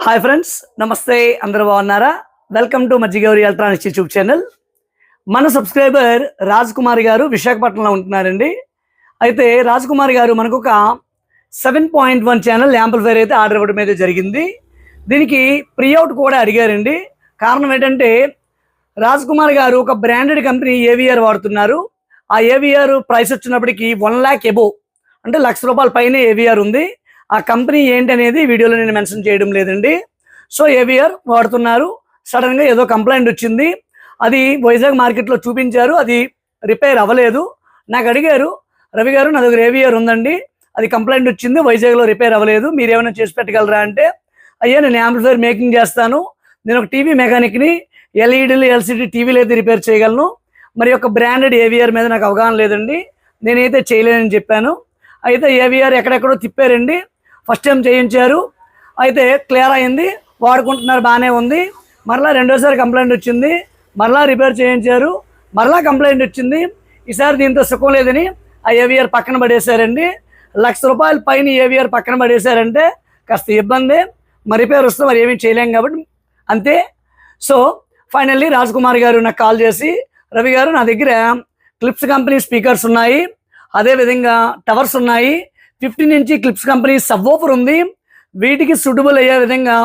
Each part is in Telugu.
హాయ్ ఫ్రెండ్స్, నమస్తే. అందరూ బాగున్నారా? Welcome to Majji Gowri electronics YouTube channel. మన సబ్స్క్రైబర్ రాజ్ కుమార్ గారు విశాఖపట్నంలో ఉంటున్నారండి. అయితే రాజ్ కుమార్ గారు మనకు ఒక 7.1 ఛానల్ యాంప్లిఫైర్ అయితే ఆర్డర్ ఇవ్వడం అయితే జరిగింది. దీనికి ప్రీఅవుట్ కూడా అడిగారండి. కారణం ఏంటంటే రాజ్ కుమార్ గారు ఒక బ్రాండెడ్ కంపెనీ ఏవిఆర్ వాడుతున్నారు. ఆ ఏవిఆర్ ప్రైస్ వచ్చినప్పటికీ 1 lakh అబోవ్, అంటే ₹1,00,000 పైన ఏవిఆర్ ఉంది. ఆ కంపెనీ ఏంటి అనేది వీడియోలో నేను మెన్షన్ చేయడం లేదండి. సో ఏవిఆర్ వాడుతున్నారు. సడన్గా ఏదో కంప్లైంట్ వచ్చింది. అది వైజాగ్ మార్కెట్లో చూపించారు. అది రిపేర్ అవ్వలేదు. నాకు అడిగారు, రవి గారు నా దగ్గర ఏవిఆర్ ఉందండి, అది కంప్లైంట్ వచ్చింది, వైజాగ్లో రిపేర్ అవ్వలేదు, మీరు ఏమైనా చేసి పెట్టగలరా అంటే, అయ్యా నేను యాంప్లిఫైర్ మేకింగ్ చేస్తాను, నేను ఒక టీవీ మెకానిక్ని, ఎల్ఈడీలు ఎల్సిడి టీవీలు అయితే రిపేర్ చేయగలను, మరి ఒక బ్రాండెడ్ ఏవిఆర్ మీద నాకు అవగాహన లేదండి, నేనైతే చేయలేనని చెప్పాను. అయితే ఏవిఆర్ ఎక్కడెక్కడో తిప్పారండి. ఫస్ట్ టైం చేయించారు, అయితే క్లియర్ అయింది, వాడుకుంటున్నారు, బాగానే ఉంది. మరలా రెండోసారి కంప్లైంట్ వచ్చింది, మరలా రిపేర్ చేయించారు, మరలా కంప్లైంట్ వచ్చింది. ఈసారి దీంతో సుఖం లేదని ఆ ఏవిఆర్ పక్కన పడేశారండి. ₹1,00,000 పైన ఏవిఆర్ పక్కన పడేశారంటే కాస్త ఇబ్బంది. మరి రిపేర్ వస్తే మరి ఏమీ చేయలేం కాబట్టి అంతే. సో ఫైనల్లీ రాజ్ కుమార్ గారు నాకు కాల్ చేసి, రవి గారు నా దగ్గర క్లిప్స్ కంపెనీ స్పీకర్స్ ఉన్నాయి, అదేవిధంగా టవర్స్ ఉన్నాయి, 15 ఇంచ్ క్లిప్స్ కంపెనీ సబ్వూఫర్ ఉంది, వీటికి సూటబుల్ అయ్యే విధంగా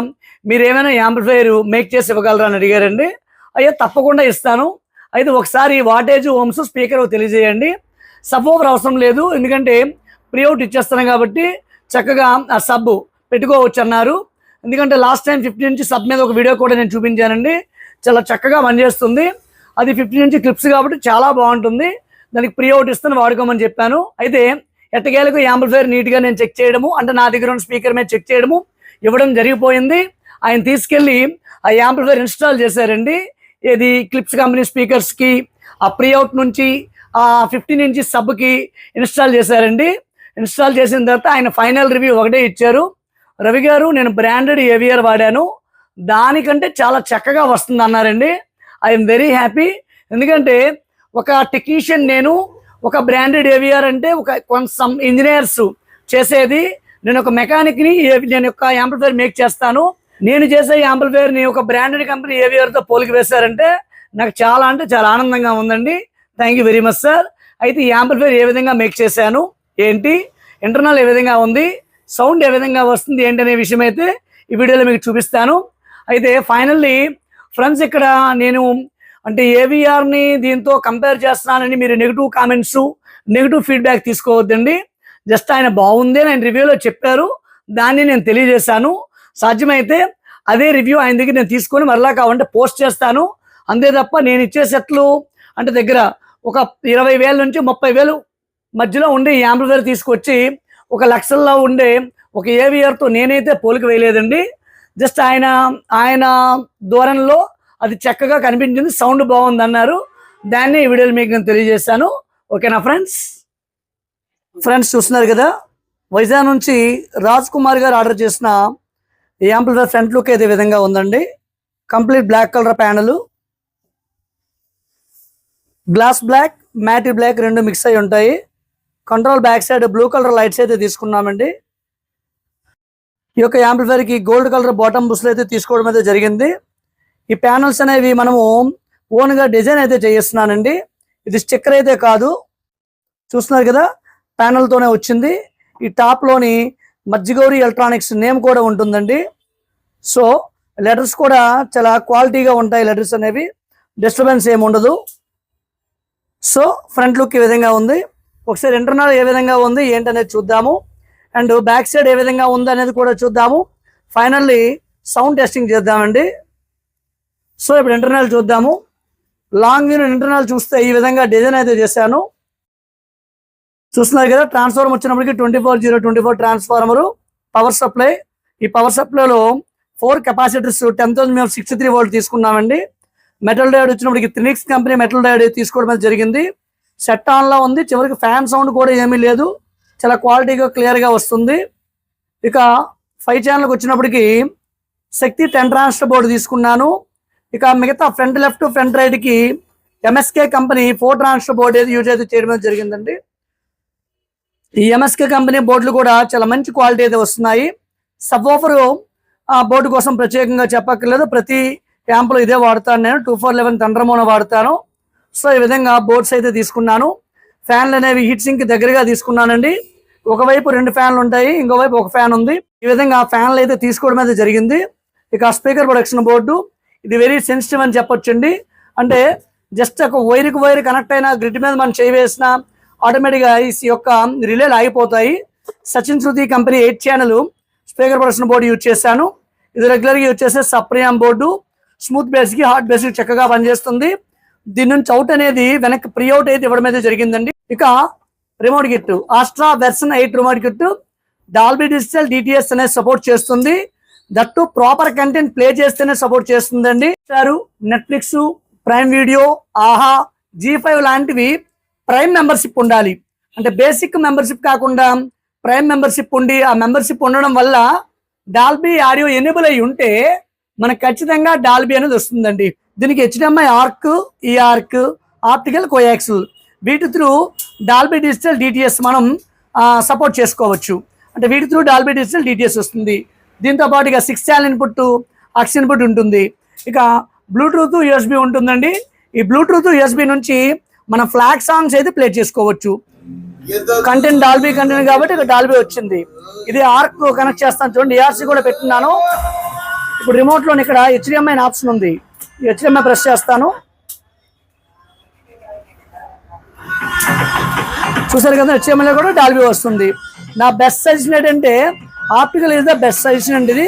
మీరు ఏమైనా యాంప్లిఫైర్ మేక్ చేసి ఇవ్వగలరా అని అడిగారండి. అయ్యా తప్పకుండా ఇస్తాను, అయితే ఒకసారి వాటేజ్ ఓమ్స్ స్పీకర్ తెలియజేయండి. సబ్వూఫర్ అవసరం లేదు, ఎందుకంటే ప్రీఅవుట్ ఇచ్చేస్తున్నాం కాబట్టి చక్కగా ఆ సబ్ పెట్టుకోవచ్చు అన్నారు. ఎందుకంటే లాస్ట్ టైం 15 ఇంచ్ సబ్ మీద ఒక వీడియో కూడా నేను చూపించానండి, చాలా చక్కగా పనిచేస్తుంది. అది 15 ఇంచ్ క్లిప్స్ కాబట్టి చాలా బాగుంటుంది, దానికి ప్రీఅవుట్ ఇస్తాను, వాడుకోమని చెప్పాను. అయితే ఎట్టకేలకు యాంప్లిఫైర్ నీట్గా నేను చెక్ చేయడము, అంటే నా దగ్గర ఉన్న స్పీకర్ మీద చెక్ చేయడము ఇవ్వడం జరిగిపోయింది. ఆయన తీసుకెళ్ళి ఆ యాంప్లిఫైర్ ఇన్స్టాల్ చేశారండి. ఇది క్లిప్స్ కంపెనీ స్పీకర్స్కి ఆ ప్రీఅవుట్ నుంచి ఆ 15 ఇంచ్ సబ్కి ఇన్స్టాల్ చేశారండి. ఇన్స్టాల్ చేసిన తర్వాత ఆయన ఫైనల్ రివ్యూ ఒకటే ఇచ్చారు, రవి గారు నేను బ్రాండెడ్ ఏవిఆర్ వాడాను, దానికంటే చాలా చక్కగా వస్తుంది అన్నారండి. I'm very happy. ఎందుకంటే ఒక టెక్నీషియన్, నేను ఒక బ్రాండెడ్ ఏవిఆర్ అంటే ఒక కొంచెం ఇంజనీర్స్ చేసేది, నేను ఒక మెకానిక్ని, నేను ఒక యాంప్లిఫైర్ మేక్ చేస్తాను, నేను చేసే యాంప్లిఫైర్ని ఒక బ్రాండెడ్ కంపెనీ ఏవిఆర్తో పోలికి వేశారంటే నాకు చాలా అంటే చాలా ఆనందంగా ఉందండి. Thank you very much sir. అయితే ఈ యాంప్లిఫైర్ ఏ విధంగా మేక్ చేశాను ఏంటి, ఇంటర్నల్ ఏ విధంగా ఉంది, సౌండ్ ఏ విధంగా వస్తుంది ఏంటి అనే విషయం అయితే ఈ వీడియోలో మీకు చూపిస్తాను. అయితే ఫైనల్లీ ఫ్రెండ్స్, ఇక్కడ నేను అంటే ఏవిఆర్ని దీంతో కంపేర్ చేస్తున్నానని మీరు నెగిటివ్ కామెంట్స్, నెగిటివ్ ఫీడ్బ్యాక్ తీసుకోవద్దండి. జస్ట్ ఆయన బాగుంది అని ఆయన రివ్యూలో చెప్పారు, దాన్ని నేను తెలియజేశాను. సాధ్యమైతే అదే రివ్యూ ఆయన దగ్గర నేను తీసుకొని మరలా కావాలంటే పోస్ట్ చేస్తాను, అంతే తప్ప నేను ఇచ్చే సెట్లు అంటే దగ్గర ఒక 20,000 నుంచి 30,000 మధ్యలో ఉండే యాంప్లిఫైర్ తీసుకొచ్చి ఒక లక్షల్లో ఉండే ఒక ఏవిఆర్తో నేనైతే పోలిక వేయలేదండి. జస్ట్ ఆయన ధోరణిలో అది చక్కగా కనిపించింది, సౌండ్ బాగుంది అన్నారు, దాన్ని ఈ వీడియోలో మీకు నేను తెలియజేశాను. ఓకేనా ఫ్రెండ్స్? చూస్తున్నారు కదా, వైజాగ్ నుంచి రాజ్ కుమార్ గారు ఆర్డర్ చేసిన యాంప్లిఫైర్ ఫ్రంట్ లుక్ అయితే విధంగా ఉందండి. Complete black colour panel, glass black, matte black రెండు మిక్స్ అయి ఉంటాయి. Control back side blue colour lights అయితే తీసుకున్నామండి. ఈ యొక్క యాంప్లిఫైర్కి గోల్డ్ కలర్ బాటమ్ బుస్లు అయితే తీసుకోవడం అయితే జరిగింది. ఈ ప్యానల్స్ అనేవి మనము ఓన్గా డిజైన్ అయితే చేయిస్తున్నానండి, ఇది స్టిక్కర్ అయితే కాదు. చూస్తున్నారు కదా, ప్యానల్తోనే వచ్చింది. ఈ టాప్లోని మజ్జిగౌరి ఎలక్ట్రానిక్స్ నేమ్ కూడా ఉంటుందండి. సో లెటర్స్ కూడా చాలా క్వాలిటీగా ఉంటాయి, లెటర్స్ అనేవి డిస్టర్బెన్స్ ఏమి ఉండదు. సో ఫ్రంట్ లుక్ ఈ విధంగా ఉంది. ఒకసారి ఇంటర్నల్ ఏ విధంగా ఉంది ఏంటనేది చూద్దాము, అండ్ బ్యాక్ సైడ్ ఏ విధంగా ఉంది అనేది కూడా చూద్దాము. ఫైనల్లీ సౌండ్ టెస్టింగ్ చేద్దామండి. సో ఇప్పుడు ఇంటర్నల్ చూద్దాము. లాంగ్ వ్యూ ఇంటర్నల్ చూస్తే ఈ విధంగా డిజైన్ అయితే చేశాను. చూస్తున్నారు కదా, ట్రాన్స్ఫార్మర్ వచ్చినప్పటికి 24/0/24 ట్రాన్స్ఫార్మరు, పవర్ సప్లై. ఈ పవర్ సప్లైలో 4 కెపాసిటర్స్ 10,000 మేము 63 వోల్ట్ తీసుకున్నామండి. మెటల్ డయోడ్ వచ్చినప్పటికి త్రినిక్స్ కంపెనీ మెటల్ డయోడ్ తీసుకోవడం జరిగింది. సెట్ ఆన్లో ఉంది, చివరికి ఫ్యాన్ సౌండ్ కూడా ఏమీ లేదు, చాలా క్వాలిటీగా క్లియర్గా వస్తుంది. ఇక 5 ఛానల్కి వచ్చినప్పటికి శక్తి 10 ట్రాన్స్టర్ బోర్డు తీసుకున్నాను. ఇక మిగతా ఫ్రంట్ లెఫ్ట్ ఫ్రంట్ రైట్కి ఎంఎస్కే కంపెనీ 4 ట్రాన్స్టర్ బోర్డు అయితే యూజ్ అయితే చేయడం జరిగిందండి. ఈ ఎంఎస్కే కంపెనీ బోర్డులు కూడా చాలా మంచి క్వాలిటీ అయితే వస్తున్నాయి. సబ్వూఫర్ ఆ బోర్డు కోసం ప్రత్యేకంగా చెప్పక్కర్లేదు. ప్రతి యాంప్లో ఇదే వాడతాను నేను. 2411 థండర్మోనో వాడతాను. సో ఈ విధంగా బోర్డ్స్ అయితే తీసుకున్నాను. ఫ్యాన్లు అనేవి హీట్ సింక్ దగ్గరగా తీసుకున్నానండి. ఒకవైపు 2 ఫ్యాన్లు ఉంటాయి, ఇంకోవైపు ఒక ఫ్యాన్ ఉంది. ఈ విధంగా ఫ్యాన్లు అయితే తీసుకోవడం అయితే జరిగింది. ఇక స్పీకర్ ప్రొడక్షన్ బోర్డు ఇది వెరీ సెన్సిటివ్ అని చెప్పొచ్చండి. అంటే జస్ట్ ఒక వైర్ కనెక్ట్ అయిన గ్రిడ్ మీద మనం చేయి వేసిన ఆటోమేటిక్గా ఈ యొక్క రిలేలు ఆగిపోతాయి. Sachin Shruti company 8 channel speaker protection board use చేశాను. ఇది రెగ్యులర్గా యూజ్ చేసే సప్రియామ్ బోర్డు. స్మూత్ బేస్కి హార్డ్ బేస్కి చక్కగా పనిచేస్తుంది. దీని నుంచి అవుట్ అనేది వెనక్కి ప్రీ అవుట్ అయితే ఇవ్వడం అయితే జరిగిందండి. ఇక remote kit Astra version 8 remote kit Dolby digital DTS అనేది సపోర్ట్ చేస్తుంది. దట్టు ప్రాపర్ కంటెంట్ ప్లే చేస్తేనే సపోర్ట్ చేస్తుందండి. Netflix, prime video, Aha, G5 లాంటివి ప్రైమ్ మెంబర్షిప్ ఉండాలి. అంటే బేసిక్ మెంబర్షిప్ కాకుండా ప్రైమ్ మెంబర్షిప్ ఉండి ఆ మెంబర్షిప్ ఉండడం వల్ల డాల్బీ ఆడియో ఎనేబుల్ అయి ఉంటే మనకు ఖచ్చితంగా డాల్బీ అనేది వస్తుందండి. దీనికి HDMI ఆర్క్, ఈ ఆర్క్, ఆప్టికల్ కోయాక్సిల్ వీటి త్రూ డాల్బీ డిజిటల్ DTS మనం సపోర్ట్ చేసుకోవచ్చు. అంటే వీటి త్రూ డాల్బీ డిజిటల్ DTS వస్తుంది. దీంతో పాటు ఇక 6 ఛానల్ ఇన్పుట్, AUX ఇన్పుట్ ఉంటుంది. ఇక బ్లూటూత్ USB ఉంటుందండి. ఈ బ్లూటూత్ USB నుంచి మనం ఫ్లాగ్ సాంగ్స్ అయితే ప్లే చేసుకోవచ్చు. కంటెంట్ డాల్బీ కంటెంట్ కాబట్టి ఇక డాల్బీ వచ్చింది. ఇది ఆర్క్ కనెక్ట్ చేస్తాను చూడండి. ARC కూడా పెట్టున్నాను. ఇప్పుడు రిమోట్ లో ఇక్కడ HDMI ఆప్షన్ ఉంది. HDMI ప్రెస్ చేస్తాను. చూసారు కదా, HDMI లో కూడా డాల్బీ వస్తుంది. నా బెస్ట్ సజెషన్ ఏంటంటే optical is the best suggestion అండి. ఇది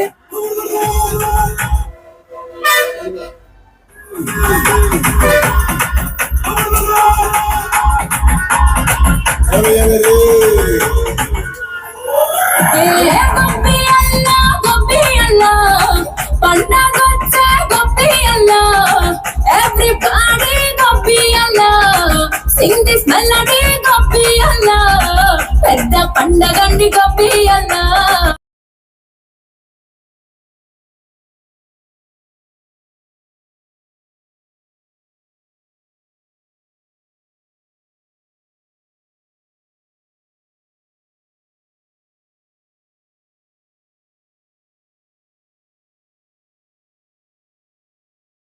పెద్ద పండగండి గొప్పి అన్నా.